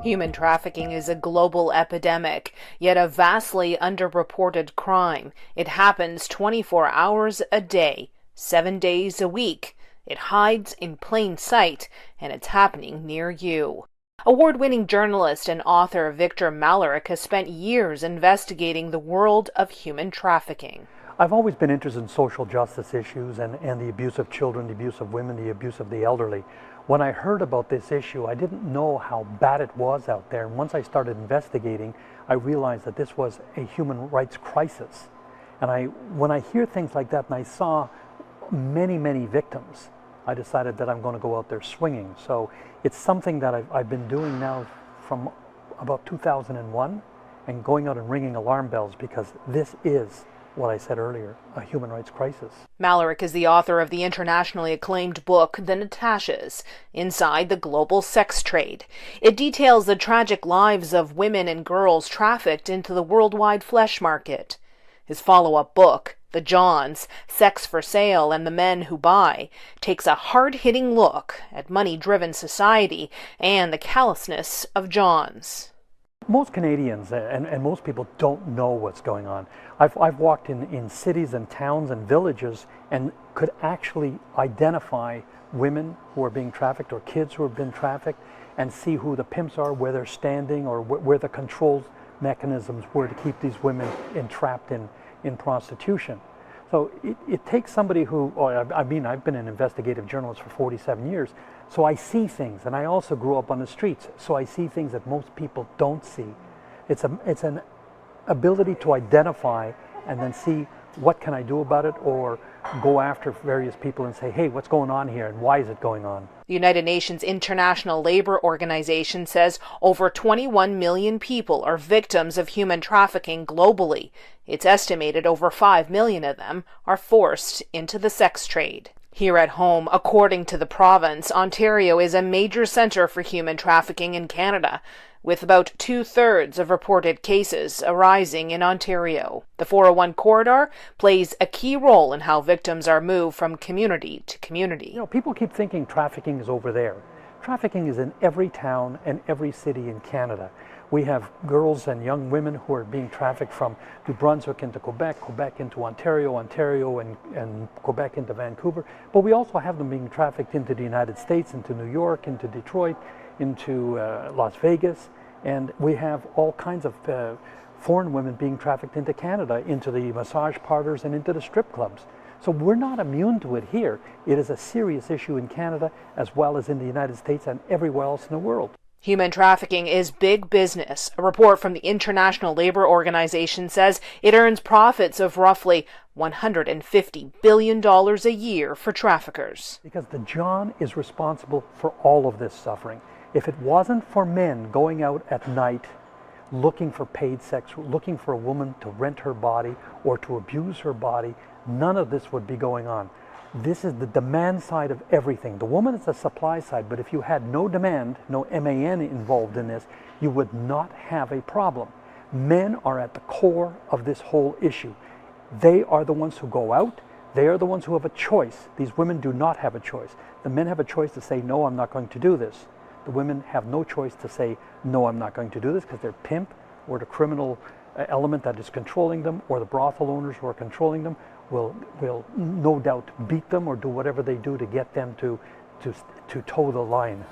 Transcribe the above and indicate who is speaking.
Speaker 1: Human trafficking is a global epidemic, yet a vastly underreported crime. It happens 24 hours a day, 7 days a week. It hides in plain sight, and it's happening near you. Award-winning journalist and author Victor Malarick has spent years investigating the world of human trafficking.
Speaker 2: I've always been interested in social justice issues and the abuse of children, the abuse of women, the abuse of the elderly. When I heard about this issue, I didn't know how bad it was out there. And once I started investigating, I realized that this was a human rights crisis. And when I hear things like that and I saw many victims, I decided that I'm going to go out there swinging. So it's something that I've been doing now from about 2001 and going out and ringing alarm bells, because this is what I said earlier, a human rights crisis.
Speaker 1: Malarick is the author of the internationally acclaimed book, The Natashas, Inside the Global Sex Trade. It details the tragic lives of women and girls trafficked into the worldwide flesh market. His follow-up book, The Johns, Sex for Sale and the Men Who Buy, takes a hard-hitting look at money-driven society and the callousness of Johns.
Speaker 2: Most Canadians and most people don't know what's going on. I've walked in cities and towns and villages and could actually identify women who are being trafficked or kids who have been trafficked and see who the pimps are, where they're standing, or where the control mechanisms were to keep these women entrapped in prostitution. So it takes somebody who, I've been an investigative journalist for 47 years, so I see things, and I also grew up on the streets, so I see things that most people don't see. It's an ability to identify and then see what can I do about it, or go after various people and say, hey, what's going on here and why is it going on?
Speaker 1: The United Nations International Labour Organization says over 21 million people are victims of human trafficking globally. It's estimated over 5 million of them are forced into the sex trade. Here at home, according to the province, Ontario is a major centre for human trafficking in Canada, with about 2/3 of reported cases arising in Ontario. The 401 corridor plays a key role in how victims are moved from community to community.
Speaker 2: You know, people keep thinking trafficking is over there. Trafficking is in every town and every city in Canada. We have girls and young women who are being trafficked from New Brunswick into Quebec, Quebec into Ontario, Ontario and Quebec into Vancouver. But we also have them being trafficked into the United States, into New York, into Detroit, into Las Vegas. And we have all kinds of foreign women being trafficked into Canada, into the massage parlors and into the strip clubs. So we're not immune to it here. It is a serious issue in Canada as well as in the United States and everywhere else in the world.
Speaker 1: Human trafficking is big business. A report from the International Labour Organization says it earns profits of roughly $150 billion a year for traffickers.
Speaker 2: Because the John is responsible for all of this suffering. If it wasn't for men going out at night looking for paid sex, looking for a woman to rent her body or to abuse her body, none of this would be going on. This is the demand side of everything. The woman is the supply side, but if you had no demand, no MAN involved in this, you would not have a problem. Men are at the core of this whole issue. They are the ones who go out. They are the ones who have a choice. These women do not have a choice. The men have a choice to say, no, I'm not going to do this. The women have no choice to say, no, I'm not going to do this, because their pimp or the criminal element that is controlling them, or the brothel owners who are controlling them, will no doubt beat them or do whatever they do to get them to toe the line.